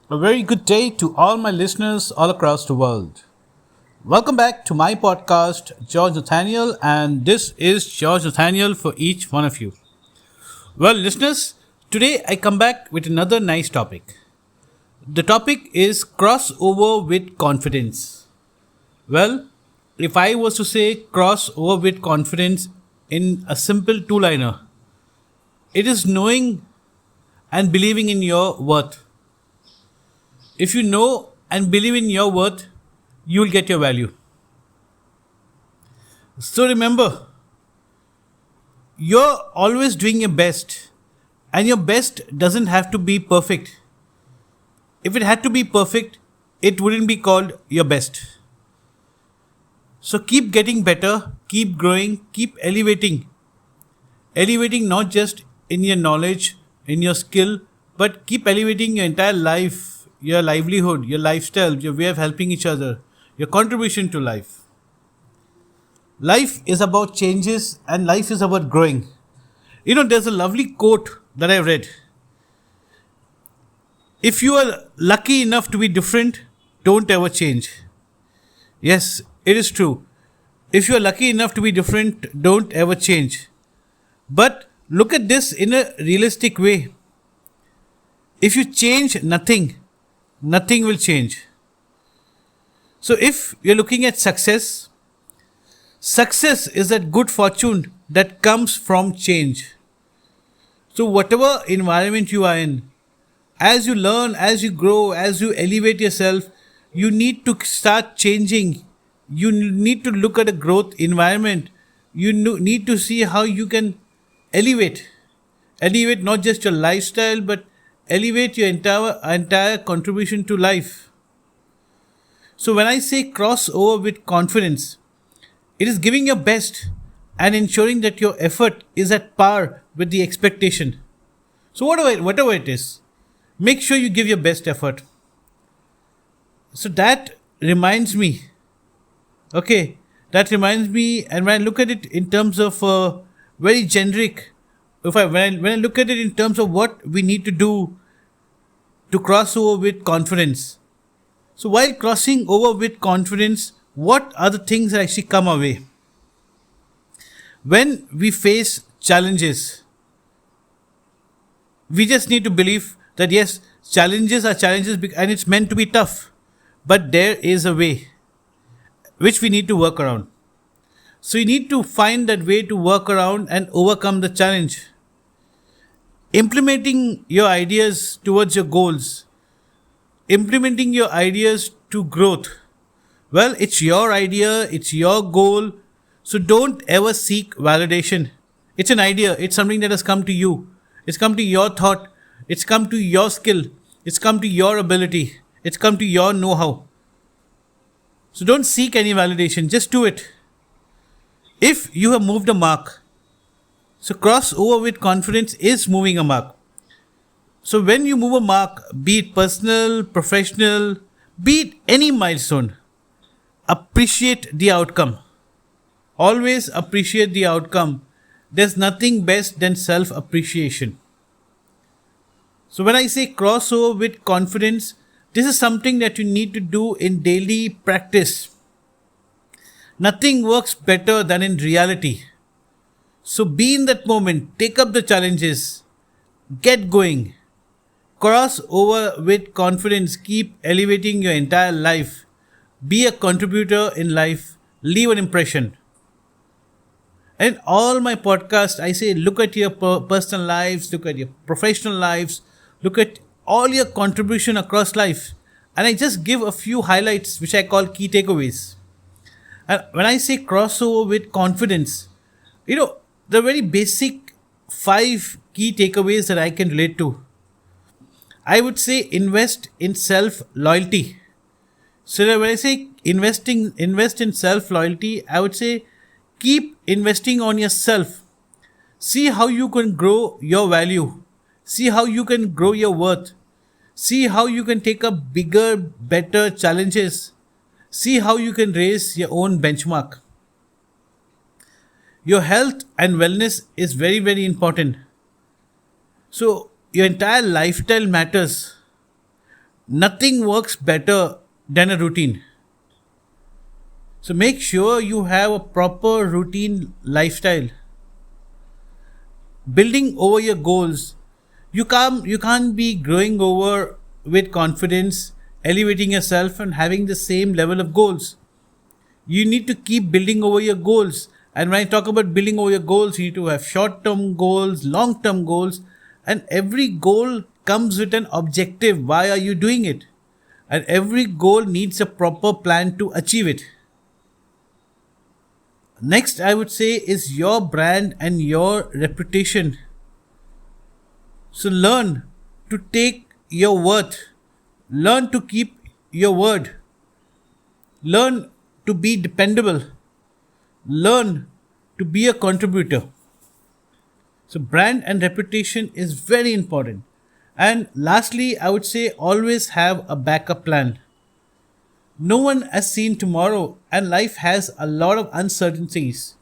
A very good day to all my listeners all across the world. Welcome back to my podcast, George Nathaniel, and this is George Nathaniel for each one of you. Well, listeners, today I come back with another nice topic. The topic is crossover with confidence. Well, if I was to say crossover with confidence in a simple two liner, it is knowing and believing in your worth. If you know and believe in your worth, you will get your value. So remember, you're always doing your best, and your best doesn't have to be perfect. If it had to be perfect, it wouldn't be called your best. So keep getting better, keep growing, keep elevating. Elevating not just in your knowledge, in your skill, but keep elevating your entire life, your livelihood, your lifestyle, your way of helping each other, your contribution to life. Life is about changes and life is about growing. There's a lovely quote that I read. If you are lucky enough to be different, don't ever change. Yes, it is true. If you are lucky enough to be different, don't ever change. But look at this in a realistic way. If you change nothing, nothing will change. So if you're looking at success, success is that good fortune that comes from change. So whatever environment you are in, as you learn, as you grow, as you elevate yourself, you need to start changing. You need to look at a growth environment. You need to see how you can elevate. Elevate not just your lifestyle, but elevate your entire contribution to life. So when I say cross over with confidence, it is giving your best and ensuring that your effort is at par with the expectation. So whatever it is, make sure you give your best effort. So that reminds me, and when I look at it in terms of very generic, when I look at it in terms of what we need to do to cross over with confidence. So while crossing over with confidence, what are the things that actually come our way? When we face challenges, we just need to believe that yes, challenges are challenges and it's meant to be tough. But there is a way which we need to work around. So you need to find that way to work around and overcome the challenge. Implementing your ideas towards your goals, implementing your ideas to growth. Well, it's your idea, it's your goal. So don't ever seek validation. It's an idea, it's something that has come to you. It's come to your thought, it's come to your skill, it's come to your ability, it's come to your know how. So don't seek any validation, just do it. If you have moved a mark, so cross over with confidence is moving a mark. So when you move a mark, be it personal, professional, be it any milestone, appreciate the outcome. Always appreciate the outcome. There's nothing best than self-appreciation. So when I say crossover with confidence, this is something that you need to do in daily practice. Nothing works better than in reality. So be in that moment, take up the challenges, get going, cross over with confidence, keep elevating your entire life, be a contributor in life, leave an impression. And all my podcasts, I say look at your personal lives, look at your professional lives, look at all your contribution across life. And I just give a few highlights which I call key takeaways. And when I say crossover with confidence, the very basic 5 key takeaways that I can relate to. I would say invest in self-loyalty. So when I say invest in self-loyalty, I would say keep investing on yourself. See how you can grow your value. See how you can grow your worth. See how you can take up bigger, better challenges. See how you can raise your own benchmark. Your health and wellness is very, very important. So your entire lifestyle matters. Nothing works better than a routine. So make sure you have a proper routine lifestyle. Building over your goals. You can't be growing over with confidence, elevating yourself and having the same level of goals. You need to keep building over your goals. And when I talk about building over your goals, you need to have short term goals, long term goals, and every goal comes with an objective. Why are you doing it? And every goal needs a proper plan to achieve it. Next, I would say, is your brand and your reputation. So learn to take your worth, learn to keep your word, learn to be dependable, learn to be a contributor. So, brand and reputation is very important. And lastly, I would say always have a backup plan. No one has seen tomorrow, and life has a lot of uncertainties.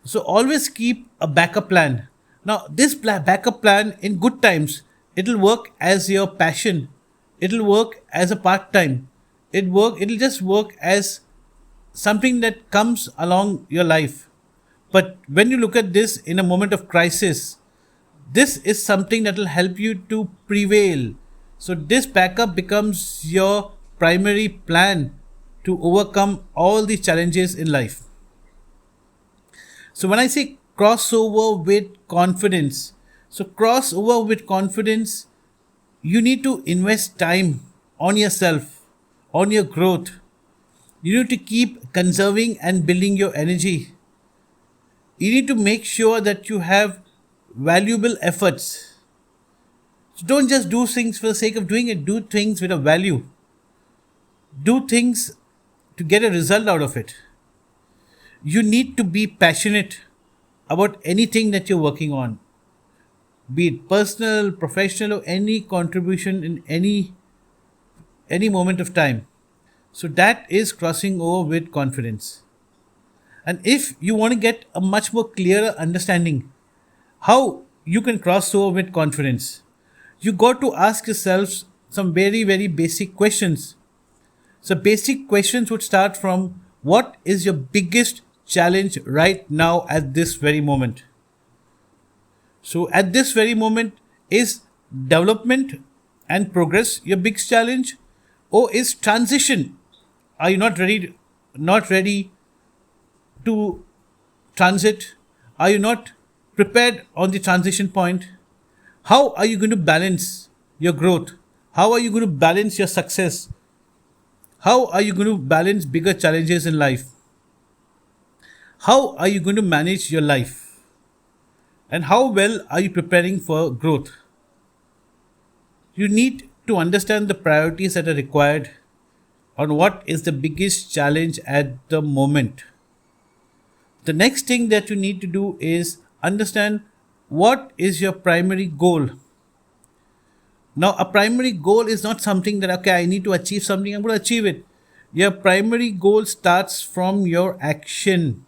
So, always keep a backup plan. Now, this backup plan in good times, it'll work as your passion, it'll work as a part time, it'll just work as something that comes along your life. But when you look at this in a moment of crisis, this is something that will help you to prevail. So, this backup becomes your primary plan to overcome all the challenges in life. So, when I say crossover with confidence, so crossover with confidence, you need to invest time on yourself, on your growth. You need to keep conserving and building your energy. You need to make sure that you have valuable efforts. So don't just do things for the sake of doing it, do things with a value. Do things to get a result out of it. You need to be passionate about anything that you're working on, be it personal, professional, or any contribution in any moment of time. So that is crossing over with confidence. And if you want to get a much more clearer understanding how you can cross over with confidence, you got to ask yourselves some very, very basic questions. So, basic questions would start from, what is your biggest challenge right now at this very moment? So, at this very moment, is development and progress your biggest challenge, or is transition? Are you not ready to transit? Are you not prepared on the transition point? How are you going to balance your growth? How are you going to balance your success? How are you going to balance bigger challenges in life? How are you going to manage your life? And how well are you preparing for growth? You need to understand the priorities that are required on what is the biggest challenge at the moment. The next thing that you need to do is understand what is your primary goal. Now, a primary goal is not something that, okay, I need to achieve something, I'm going to achieve it. Your primary goal starts from your action.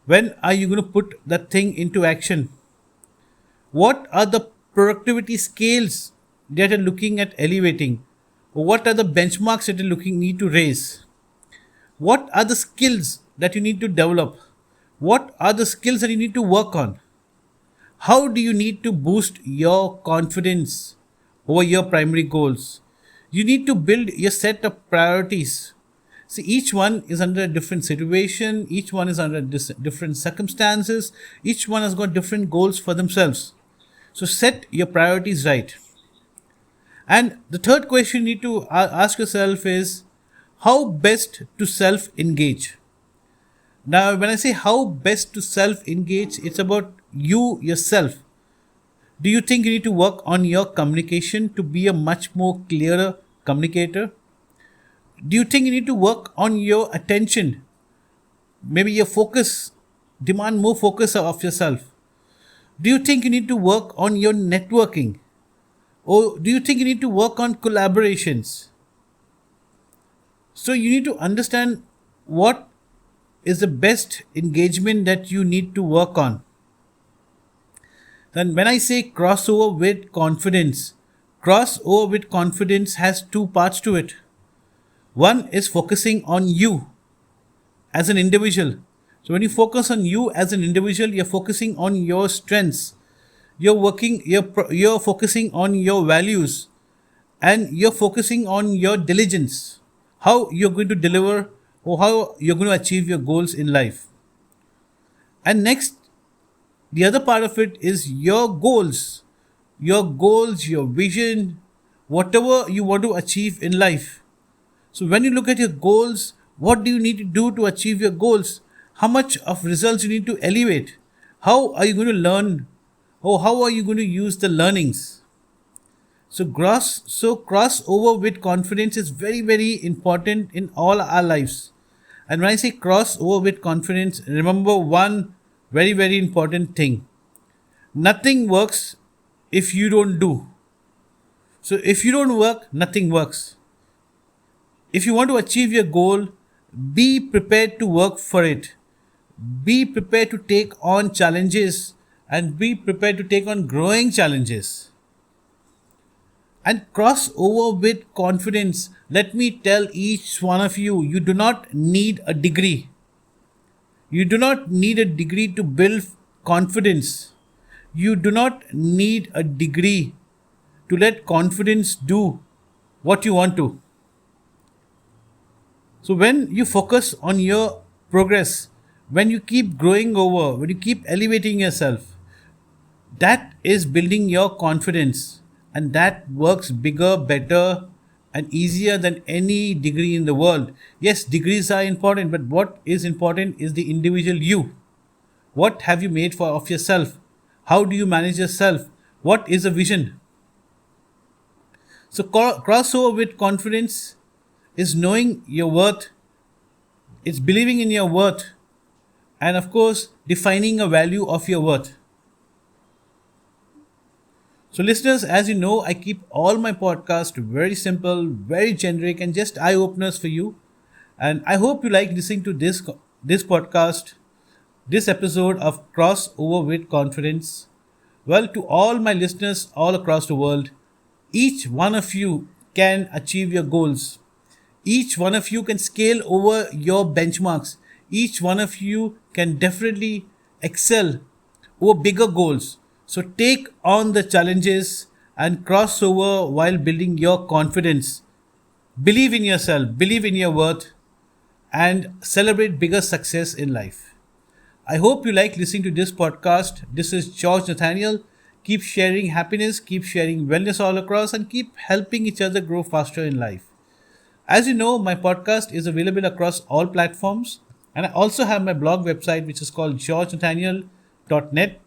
When are you going to put that thing into action? What are the productivity scales that you're looking at elevating? What are the benchmarks that you need to raise? What are the skills that you need to develop? What are the skills that you need to work on? How do you need to boost your confidence over your primary goals? You need to build your set of priorities. See, each one is under a different situation, each one is under different circumstances, each one has got different goals for themselves. So, set your priorities right. And the third question you need to ask yourself is, how best to self engage? Now, when I say how best to self engage, it's about you yourself. Do you think you need to work on your communication to be a much more clearer communicator? Do you think you need to work on your attention? Maybe your focus, demand more focus of yourself. Do you think you need to work on your networking? Or do you think you need to work on collaborations? So you need to understand what is the best engagement that you need to work on. Then when I say crossover with confidence, crossover with confidence has two parts to it. One is focusing on you as an individual. So when you focus on you as an individual, you're focusing on your strengths. You're focusing on your values, and you're focusing on your diligence. How you're going to deliver, or how you're going to achieve your goals in life. And next, the other part of it is your vision, whatever you want to achieve in life. So when you look at your goals, what do you need to do to achieve your goals? How much of results you need to elevate? How are you going to learn, or how are you going to use the learnings? So crossover with confidence is very, very important in all our lives. And when I say crossover with confidence, remember one very, very important thing. Nothing works if you don't do. So if you don't work, nothing works. If you want to achieve your goal, be prepared to work for it. Be prepared to take on challenges, and be prepared to take on growing challenges. And cross over with confidence. Let me tell each one of you, you do not need a degree. You do not need a degree to build confidence. You do not need a degree to let confidence do what you want to. So when you focus on your progress, when you keep growing over, when you keep elevating yourself, that is building your confidence, and that works bigger, better, and easier than any degree in the world. Yes, degrees are important, but what is important is the individual you. What have you made of yourself? How do you manage yourself? What is a vision? So crossover with confidence is knowing your worth, it's believing in your worth, and of course defining a value of your worth. So listeners, as you know, I keep all my podcasts very simple, very generic, and just eye openers for you. And I hope you like listening to this podcast, this episode of Crossover with Confidence. Well, to all my listeners all across the world, each one of you can achieve your goals. Each one of you can scale over your benchmarks. Each one of you can definitely excel over bigger goals. So take on the challenges and cross over while building your confidence. Believe in yourself, believe in your worth, and celebrate bigger success in life. I hope you like listening to this podcast. This is George Nathaniel. Keep sharing happiness, keep sharing wellness all across, and keep helping each other grow faster in life. As you know, my podcast is available across all platforms, and I also have my blog website, which is called georgenathaniel.net.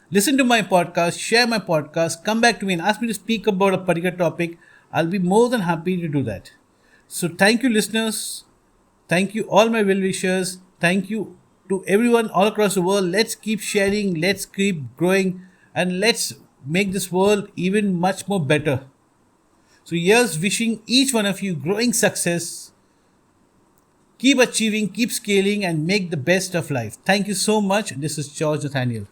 Listen to my podcast, share my podcast, come back to me and ask me to speak about a particular topic. I'll be more than happy to do that. So thank you, listeners. Thank you, all my well-wishers. Thank you to everyone all across the world. Let's keep sharing, let's keep growing, and let's make this world even much more better. So here's wishing each one of you growing success. Keep achieving, keep scaling, and make the best of life. Thank you so much. This is George Nathaniel.